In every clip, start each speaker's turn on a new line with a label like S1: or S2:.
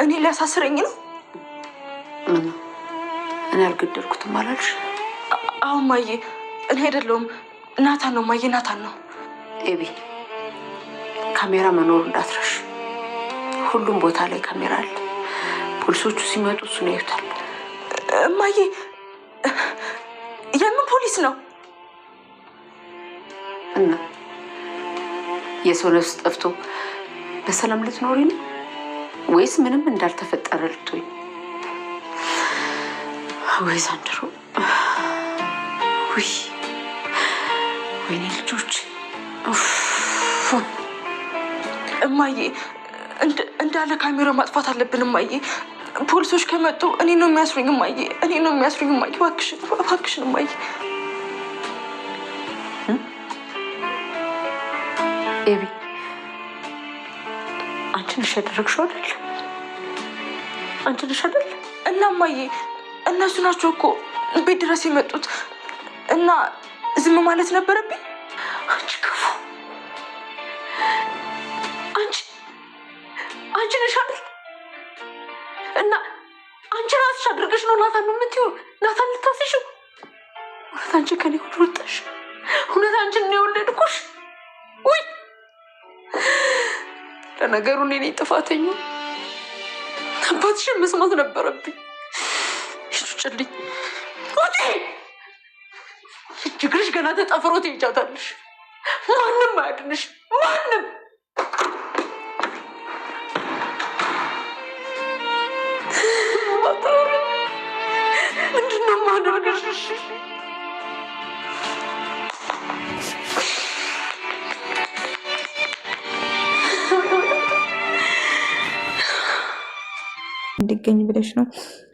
S1: እኔ ሊያሳስረኝ ነው?
S2: እኔ አልገደልኩትም አላልሽ?
S1: አዎ እማዬ፣ እኔ አይደለሁም ናታን ነው እማዬ፣ ናታን ነው።
S2: ኤቢ ካሜራ መኖሩ እንዳትረሽ። ሁሉም ቦታ ላይ ካሜራ አለ። ፖሊሶቹ ሲመጡ እሱን ያዩታል።
S1: እማዬ የምን ፖሊስ ነው?
S2: እና የሰው ነፍስ ጠፍቶ በሰላም ልትኖሪ ነው ወይስ ምንም እንዳልተፈጠረ ልትሆኝ? ወይ ዘንድሮ! ወይኔ ልጆች!
S1: እማዬ እንዳለ ካሜራ ማጥፋት አለብን እማዬ። ፖሊሶች ከመጡ እኔ ነው የሚያስሩኝ እማዬ፣ እኔ ነው የሚያስሩኝ እማዬ። እባክሽን እማዬ።
S2: ኤቢ አንቺ ነሽ ያደረግሽው አይደል? አንቺ ነሽ አይደል?
S1: እና እማዬ እነሱ ናቸው እኮ ቤት ድረስ የመጡት እና ዝም ማለት ነበረብኝ?
S2: አንቺ ክፉ! አንቺ ነሽ አይደል? እና አንቺ ራስሽ አድርገሽ ነው ናታን ነው የምትይው? ናታን ልታስይሽው? እውነት አንቺ ከኔ ሁሉ ወጣሽ? እውነት አንቺን ነው የወለድኩሽ? ውይ ለነገሩ እኔ ነኝ ጥፋተኛ። አባትሽን መስማት ነበረብኝ። ይጭልኝ ወዴ ችግርሽ ገና ተጠፍሮ ትሄጃታለሽ። ማንም አያድንሽ፣ ማንም። ምንድን ነው የማደርግሽ?
S3: እንዲገኝ ብለሽ ነው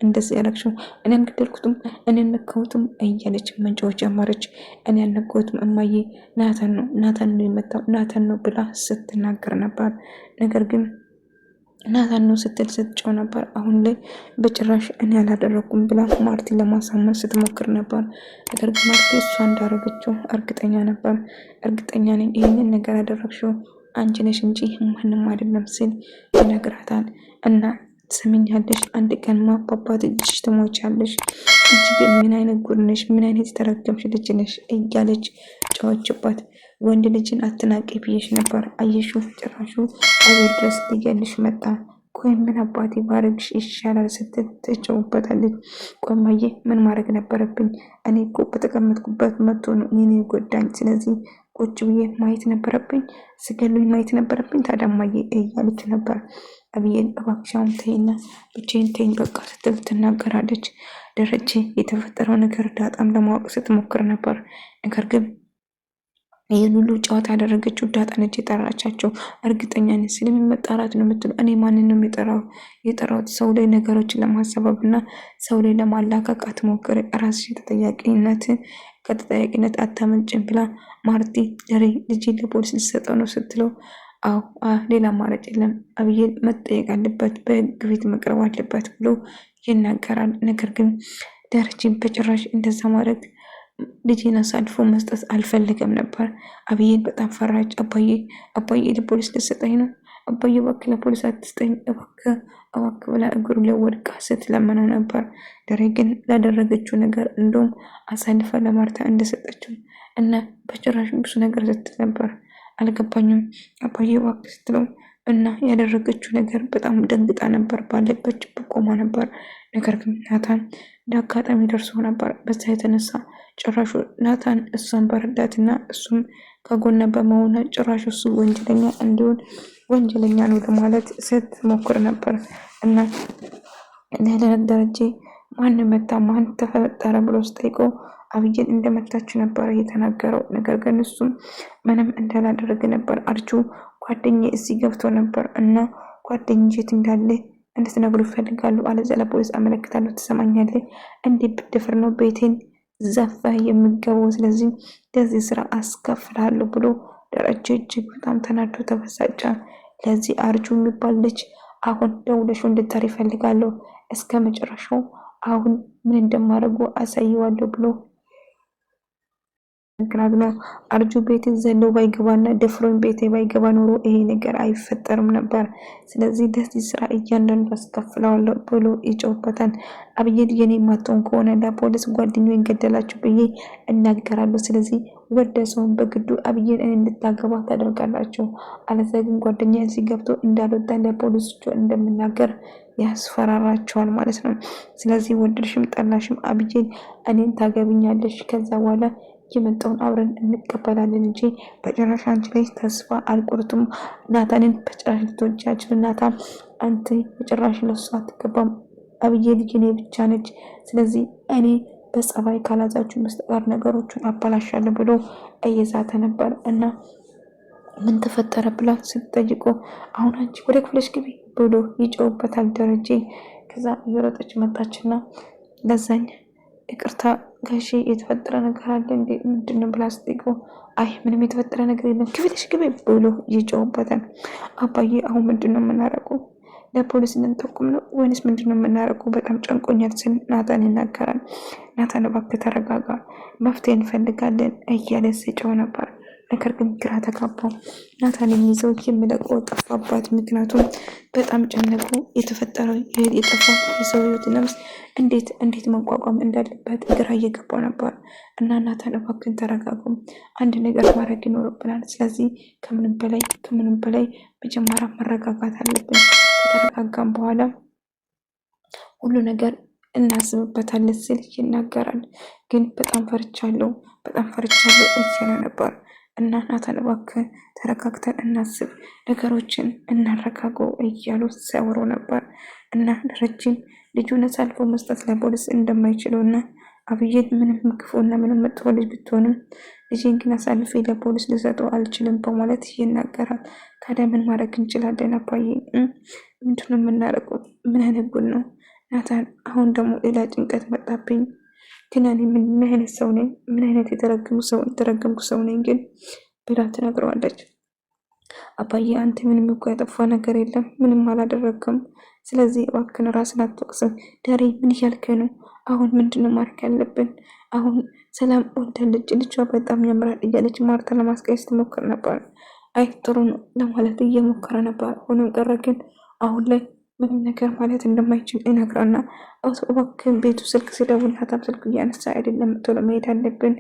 S3: እንደዚህ ያደረግሽው? እኔ አልገደልኩትም፣ እኔ አልነካሁትም እያለች መንጫዎች ጀመረች። እኔ አልነካሁትም እማዬ፣ ናታን ነው የመታው፣ ናታን ነው ብላ ስትናገር ነበር። ነገር ግን ናታን ነው ስትል ስትጨው ነበር። አሁን ላይ በጭራሽ እኔ አላደረኩም ብላ ማርቲ ለማሳመን ስትሞክር ነበር። ነገር ግን ማርቲ እሷ እንዳደረገችው እርግጠኛ ነበር። እርግጠኛ ነኝ ይህንን ነገር ያደረግሽው አንቺ ነሽ እንጂ ማንም አይደለም ሲል ይነግራታል። እና ትሰሚኛለሽ፣ አንድ ቀን ማባባት እጅሽ ትሞቻለሽ። እጅግ ምን አይነት ጉድ ነሽ፣ ምን አይነት የተረገምሽ ልጅ ነሽ እያለች ጨዋችባት። ወንድ ልጅን አትናቂ ብዬሽ ነበር፣ አየሹ ጭራሹ አቤት ድረስ ሊገልሽ መጣ። ቆይ ምን አባቴ ባረግሽ ይሻላል ስትል ትጨውበታለች። ቆማዬ ምን ማድረግ ነበረብኝ? እኔ እኮ በተቀመጥኩበት መቶ ነው እኔ ጎዳኝ። ስለዚህ ቁጭ ብዬ ማየት ነበረብኝ፣ ስገሉኝ ማየት ነበረብኝ። ታዳማዬ እያለች ነበር። አብዬን እባክሻውን ተይና ብቻዬን ተይኝ በቃ ስትል ትናገራለች። ደረጀ የተፈጠረው ነገር ዳጣም ለማወቅ ስትሞክር ነበር። ነገር ግን ይህን ሁሉ ጨዋታ ያደረገችው ዳጣ ነች የጠራቻቸው። እርግጠኛ ነኝ ስለምን መጣራት ነው የምትሉ? እኔ ማንን ነው የጠራሁት? ሰው ላይ ነገሮችን ለማሰባብ እና ሰው ላይ ለማላቀቅ አትሞክር። ራስሽ ከተጠያቂነት አታመልጭም ብላ ማርቲ ልጅ ለፖሊስ ሊሰጠው ነው ስትለው፣ አዎ ሌላ አማራጭ የለም፣ አብዬ መጠየቅ አለበት፣ በህግ ፊት መቅረብ አለበት ብሎ ይናገራል። ነገር ግን ደረጀ በጭራሽ እንደዛ ማድረግ ልጅን አሳልፎ መስጠት አልፈልግም ነበር። አብዬን በጣም ፈራች። አባዬ ለፖሊስ ልሰጠኝ ነው፣ አባዬ እባክህ ለፖሊስ አትስጠኝ እባክህ ብላ እግሩ ላይ ወድቃ ስትለምነው ነበር። ደሬ ግን ላደረገችው ነገር እንደውም አሳልፋ ለማርታ እንደሰጠችው እና በጭራሽ ብዙ ነገር ስትል ነበር። አልገባኝም አባዬ እባክህ ስትለው እና ያደረገችው ነገር በጣም ደንግጣ ነበር። ባለበት ቆማ ነበር። ነገር ግን ናታን ለአጋጣሚ ደርሶ ነበር። በዛ የተነሳ ጭራሹ ናታን እሷን በረዳትና እሱም ከጎነ በመሆነ ጭራሹ እሱ ወንጀለኛ እንዲሆን ወንጀለኛ ነው ለማለት ስትሞክር ነበር። እና ደረጀ ማን መታ ማን ተፈጠረ ብሎ ስጠይቀው አብዬን እንደመታች ነበር የተናገረው። ነገር ግን እሱም ምንም እንዳላደረገ ነበር። አርጁ ጓደኛዬ እዚህ ገብቶ ነበር እና ጓደኛዬ የት እንዳለ እንድትነግሩ ይፈልጋሉ፣ አለዚያ ለፖሊስ አመለክታለሁ። ትሰማኛለህ? እንዴት ብትደፍር ነው ቤቴን ዘፈህ የሚገባው? ስለዚህ ለዚህ ስራ አስከፍልሃለሁ ብሎ ደረጀ እጅግ በጣም ተናዶ ተበሳጨ። ለዚህ አርጁ የሚባል ልጅ አሁን ደውለሽ እንድታሪ ይፈልጋለሁ፣ እስከ መጨረሻው አሁን ምን እንደማደርገው አሳይዋለሁ ብሎ ምክንያት ነው። አርጁ ቤት ዘሎ ባይገባና ደፍሮን ቤቴ ባይገባ ኖሮ ይሄ ነገር አይፈጠርም ነበር። ስለዚህ ለዚህ ስራ እያንዳንዱ አስከፍለዋለሁ ብሎ ይጮህበታል። አብይድ የኔ ማተውን ከሆነ ለፖሊስ ጓደኛዬን ገደላችሁ ብዬ እናገራለሁ። ስለዚህ ወደ ሰውን በግዱ አብይን እንድታገባ ታደርጋላችሁ፣ አለዚያ ግን ጓደኛዬን ሲገብቶ እንዳልወጣ ለፖሊሶቹ እንደምናገር ያስፈራራቸዋል ማለት ነው። ስለዚህ ወደድሽም ጠላሽም አብይን እኔን ታገብኛለሽ። ከዛ በኋላ የመጣውን አብረን እንቀበላለን እንጂ በጭራሽ አንቺ ላይ ተስፋ አልቆርጥም። ናታንን በጭራሽ ልትወጃችሁ ናታን አንተ በጭራሽ ለሷ አትገባም። አብዬ ልጅ እኔ ብቻ ነች። ስለዚህ እኔ በጸባይ ካላዛችሁ መስተቃር ነገሮችን አባላሻለሁ ብሎ እየዛተ ነበር። እና ምን ተፈጠረ ብላ ስትጠይቆ አሁን አንቺ ወደ ክፍለሽ ግቢ ብሎ ይጮውበታል ደረጀ። ከዛ እየሮጠች መጣችና ለዛኝ ይቅርታ ጋሼ የተፈጠረ ነገር አለ እንዴ ምንድነው ብላ ስትጠይቀው አይ ምንም የተፈጠረ ነገር የለም ክፍለሽ ግቢ ብሎ ይጮውበታል። አባዬ አሁን ምንድነው የምናደርገው? ለፖሊስ እንጠቁም ነው ወይንስ ምንድነው የምናደርገው? በጣም ጨንቆኛል ስል ናታን ይናገራል። ናታን እባክህ ተረጋጋ፣ መፍትሄ እንፈልጋለን እያለ ሲጮህ ነበር። ነገር ግን ግራ ተጋባው። ናታን የሚይዘው የሚለቀው ጠፋባት። ምክንያቱም በጣም ጨነቁ። የተፈጠረው የጠፋው የሰው ህይወት ነፍስ እንዴት መቋቋም እንዳለበት ግራ እየገባው ነበር። እና ናታን እባክህን ተረጋጉ፣ አንድ ነገር ማድረግ ይኖርብናል። ስለዚህ ከምንም በላይ መጀመሪያ መረጋጋት አለብን። ከተረጋጋም በኋላ ሁሉ ነገር እናስብበታለን ሲል ይናገራል። ግን በጣም ፈርቻለሁ እያለ ነበር። እና ናታን እባክህ ተረጋግተን እናስብ፣ ነገሮችን እናረጋገው እያሉ ሲያወሩ ነበር። እና ረጅም ልጁን አሳልፎ መስጠት ለፖሊስ እንደማይችለው እና አብይን ምንም ክፉና ምንም መጥፎ ልጅ ብትሆንም ልጅን ግን አሳልፌ ለፖሊስ ልሰጠው አልችልም በማለት ይናገራል። ታዲያ ምን ማድረግ እንችላለን አባዬ? ምንድነው የምናደርገው? ምን አይነት ጉድ ነው ናታን? አሁን ደግሞ ሌላ ጭንቀት መጣብኝ። ግን እኔ ምን አይነት ሰው ነኝ? ምን አይነት የተረገምኩ ሰው ነኝ ግን ብላ ትነግረዋለች። አባዬ አንተ ምንም እኮ ያጠፋ ነገር የለም፣ ምንም አላደረግም። ስለዚህ እባክህን ራስን አትወቅስም። ዳሬ ምን እያልክ ነው? አሁን ምንድነው ማድረግ ያለብን? አሁን ሰላም ወዳለች፣ ልጇ በጣም ያምራል እያለች ማርታ ለማስቀየስ ትሞክር ነበር። አይ ጥሩ ነው ለማለት እየሞከረ ነበር። ሆኖም ቀረ ግን አሁን ላይ ምንም ነገር ማለት እንደማይችል ይነግራና እባክህን ቤቱ ስልክ ሲደውል ናታን ስልክ እያነሳ አይደለም፣ ቶሎ መሄድ አለብን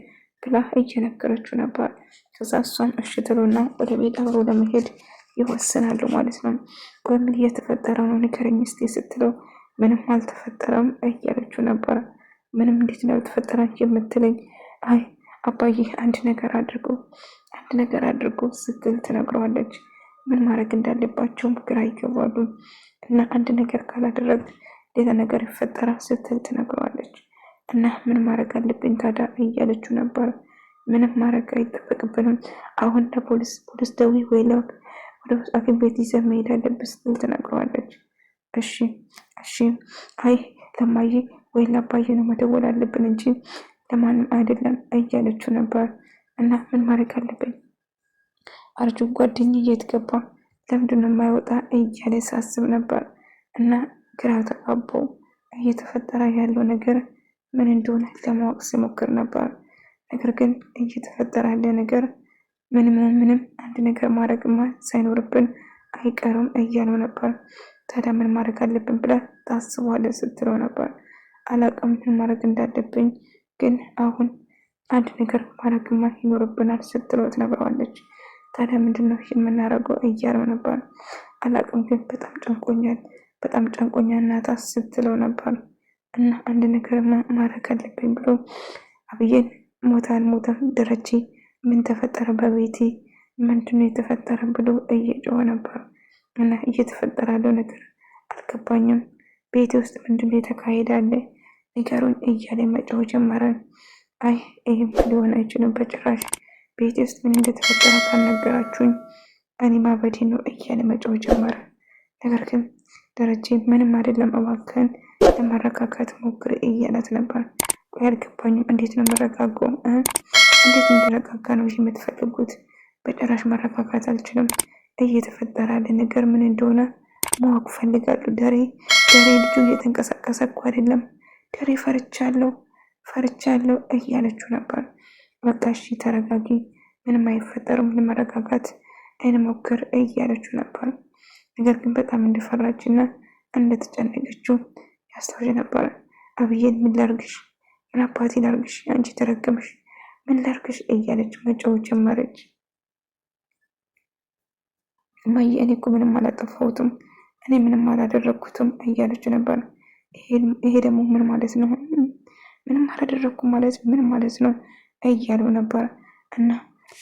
S3: ብላ እየነገረችው ነበር። ከዛ እሷም እሺ ትሉና ወደ ቤት አብሮ ለመሄድ ይወስናሉ ማለት ነው። በምን እየተፈጠረ ነው ንገረኝ እስኪ ስትለው ምንም አልተፈጠረም እያለችው ነበር። ምንም እንዴት ነው የተፈጠረ የምትለኝ? አይ አባዬ አንድ ነገር አድርጎ ስትል ትነግረዋለች። ምን ማድረግ እንዳለባቸውም ግራ ይገባሉ። እና አንድ ነገር ካላደረግ ሌላ ነገር ይፈጠራል ስትል ትነግረዋለች። እና ምን ማድረግ አለብኝ ታዲያ እያለችው ነበር። ምንም ማድረግ አይጠበቅብንም፣ አሁን ለፖሊስ ደዊ ወይ ወደ ሐኪም ቤት ይዘህ መሄድ አለብህ ስትል ትነግረዋለች። እሺ አይ ለማዬ ወይ ለአባዬ ነው መደወል አለብን እንጂ ለማንም አይደለም እያለችው ነበር። እና ምን ማድረግ አለብኝ? አርጁ ጓደኛዬ የት ገባ? ለምንድን ነው የማይወጣ እያለ ሳስብ ነበር። እና ግራ ተጋባው። እየተፈጠረ ያለው ነገር ምን እንደሆነ ለማወቅ ሲሞክር ነበር። ነገር ግን እየተፈጠረ ያለ ነገር ምንም አንድ ነገር ማድረግማ ሳይኖርብን አይቀርም እያለው ነበር። ታዲያ ምን ማድረግ አለብን ብላ ታስባለች ስትለው ነበር። አላውቅም ምን ማድረግ እንዳለብኝ፣ ግን አሁን አንድ ነገር ማድረግማ ይኖርብናል ስትለው ትነግረዋለች። ታዲያ ምንድነው የምናደርገው እያለው ነበር። አላውቅም ግን በጣም ጨንቆኛል እናታ ስትለው ነበር። እና አንድ ነገር ማድረግ አለብኝ ብሎ አብይን ሞታ ደረጀ ምን ተፈጠረ በቤቴ ምንድነው የተፈጠረ ብሎ እየጮኸ ነበር። እና እየተፈጠረ ያለው ነገር አልገባኝም፣ ቤቴ ውስጥ ምንድነው የተካሄደ አለ ነገሩን እያለ መጮህ ጀመረ። አይ ይህም ሊሆን አይችልም በጭራሽ፣ ቤቴ ውስጥ ምን እንደተፈጠረ ካልነገራችሁኝ እኔ ማበዴ ነው እያለ መጮህ ጀመረ። ነገር ግን ደረጀ ምንም አይደለም እባክህን ለመረጋጋት ሞክር እያለት ነበር። አልገባኝም፣ እንዴት ነው መረጋጋው? እንዴት እንደረጋጋ ነው የምትፈልጉት? በጭራሽ መረጋጋት አልችልም። እየተፈጠረ ያለ ነገር ምን እንደሆነ ማወቅ ፈልጋለሁ። ደሬ ልጁ እየተንቀሳቀሰ እኮ አይደለም። ደሬ ፈርቻለሁ እያለችው ነበር። በቃ እሺ ተረጋጊ፣ ምንም አይፈጠርም፣ ለመረጋጋት እንሞክር እያለችው ነበር። ነገር ግን በጣም እንደፈራች እና እንደተጨነቀችው ያስታውሽ ነበር። አብዬን ምን ላርግሽ? ምን አባቴ ላርግሽ? አንቺ ተረገምሽ፣ ምን ላርግሽ? እያለች መጮህ ጀመረች። እማዬ እኔ እኮ ምንም አላጠፋሁትም፣ እኔ ምንም አላደረግኩትም እያለች ነበር። ይሄ ደግሞ ምን ማለት ነው? ምንም አላደረግኩም ማለት ምን ማለት ነው እያሉ ነበር። እና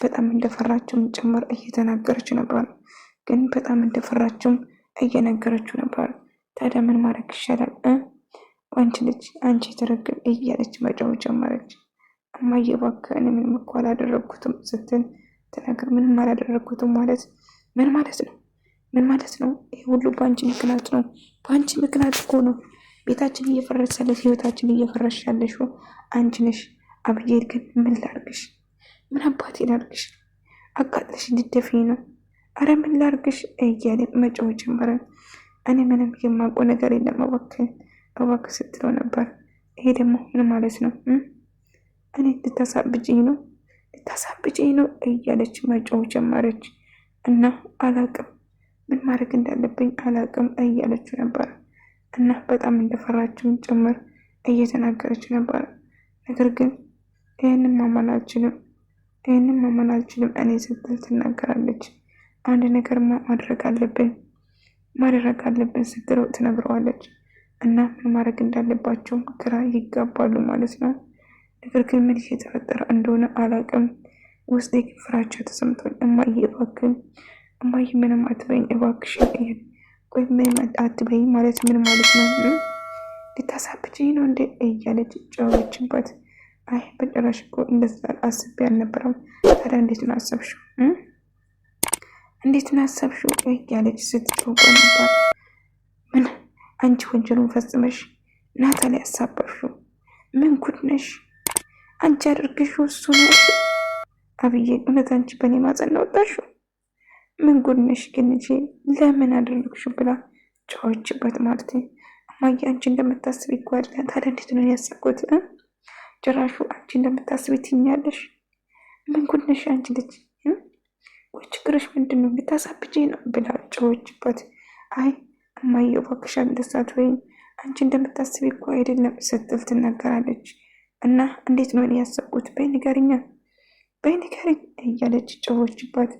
S3: በጣም እንደፈራችም ጭምር እየተናገረች ነበር። ግን በጣም እንደፈራችም እየነገረችው ነበር። ታዲያ ምን ማድረግ ይሻላል? አንቺ ልጅ አንቺ የተረገም እያለች መጮህ ጀመረች። እማዬ እባክህ እኔ ምንም እኮ አላደረግኩትም ስትል ተናገር። ምንም አላደረግኩትም ማለት ምን ማለት ነው? ምን ማለት ነው? ይህ ሁሉ በአንቺ ምክንያት ነው። በአንቺ ምክንያት እኮ ነው ቤታችን እየፈረሰለሽ፣ ህይወታችን እየፈረሽ ያለሽው አንቺ ነሽ። አብዬ ግን ምን ላርግሽ? ምን አባቴ ላርግሽ? አቃጥለሽ እንድትደፊኝ ነው። አረ ምን ላርግሽ እያለ መጮህ ጀመረ። እኔ ምንም የማውቀው ነገር የለም እባክህ ስትለው ነበር። ይሄ ደግሞ ምን ማለት ነው? እኔ ልታሳብጅኝ ነው እያለች መጮህ ጀመረች። እና አላቅም ምን ማድረግ እንዳለብኝ አላቅም እያለችው ነበር። እና በጣም እንደፈራችም ጭምር እየተናገረች ነበር። ነገር ግን ይህንን ማመን አልችልም እኔ ስትል ትናገራለች። አንድ ነገር ማድረግ አለብን ስትለው ትነግረዋለች። እና ምን ማድረግ እንዳለባቸው ግራ ይጋባሉ ማለት ነው። ነገር ግን ምን እየተፈጠረ እንደሆነ አላቅም። ውስጤ ግን ፍራቻ ተሰምቶኝ እማዬ እባክህን፣ እማዬ ምንም አትበይኝ እባክሽን። ቆይ ምንም አትበይኝ ማለት ምን ማለት ነው? ልታሳብጅኝ ነው እንዴ እያለች ጨዋችበት። አይ በጭራሽ እኮ እንደዛ አስቤ አልነበረም። ታዲያ እንዴት ነው አሰብሽው? እያለች ስትጮህ ነበር። ምን አንቺ ወንጀሉን ፈጽመሽ ናታ ላይ ያሳበርሽው? ምን ጉድ ነሽ አንቺ? አድርግሽው እሱ ነሽ አብዬ? እውነት አንቺ በእኔ ማጸን ነው ወጣሽው? ምን ጉድ ነሽ ግን እንጂ ለምን አደረግሽው ብላ ጨዋችበት ማለት ነው። እማዬ አንቺ እንደምታስቢ እኮ አይደለም። ታዲያ እንዴት ነው ያሰብኩት? ጭራሹ አንቺ እንደምታስቢ ትኛለሽ። ምን ጉድ ነሽ አንቺ ልጅ? ወይ ችግርሽ ምንድን ነው? ልታሳብጂኝ ነው ብላ ጨዋችበት። አይ እማዬ እባክሽ እንደሳት ወይም አንቺ እንደምታስቢ እኮ አይደለም ስትል ትናገራለች። እና እንዴት ነው ያሰብኩት? በይ ንገሪኝ እያለች ጨዋችበት።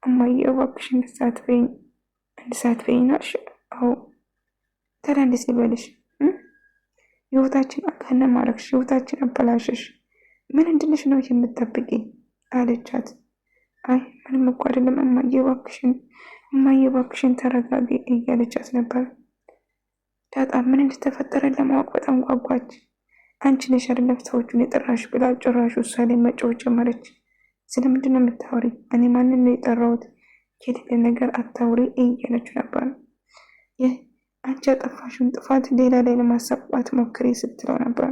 S3: እማዬ እባክሽ እንደሳት በይኝ ናሽ? አዎ ታዲያ እንዴት ልበልሽ? ህይወታችን አካነ ማረግሽ፣ ህይወታችን አበላሸሽ። ምን እንድንሽ ነው የምትጠብቂ አለቻት። አይ ምንም እኮ አይደለም እማዬ እባክሽን ተረጋጊ እያለቻት ነበር። ዳጣ ምን እንደተፈጠረ ለማወቅ በጣም ጓጓች። አንቺ ነሽ አይደለም ሰዎቹን የጠራሽ ብላ ጭራሽ እሷ ላይ መጮህ ጀመረች። ስለምንድን ነው የምታወሪ? እኔ ማንን ነው የጠራሁት? የሌለ ነገር አታውሪ እያለችው ነበር። አንቺ ያጠፋሽውን ጥፋት ሌላ ላይ ለማሳባት ሞክሬ ስትለው ነበር።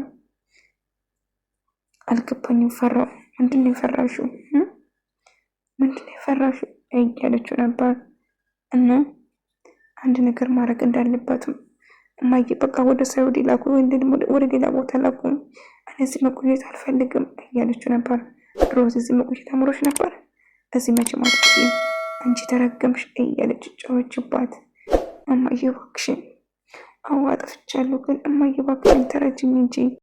S3: አልገባኝም። ፈራው። ምንድን ነው የፈራሽው እያለችው ነበር። እና አንድ ነገር ማድረግ እንዳለባትም እማዬ በቃ ወደ ሳውዲ ላኩ ወይ ወደ ሌላ ቦታ ላኩ፣ እኔ እዚህ መቆየት አልፈልግም እያለችው ነበር። ድሮስ እዚህ መቆየት አምሮሽ ነበር? እዚህ መቼ ማለት አንቺ ተረገምሽ እያለች ጨዋችባት። እማዬ እባክሽን፣ አዎ አጥፍቻለሁ፣ ግን እማዬ እባክሽን ተረጅኝ እንጂ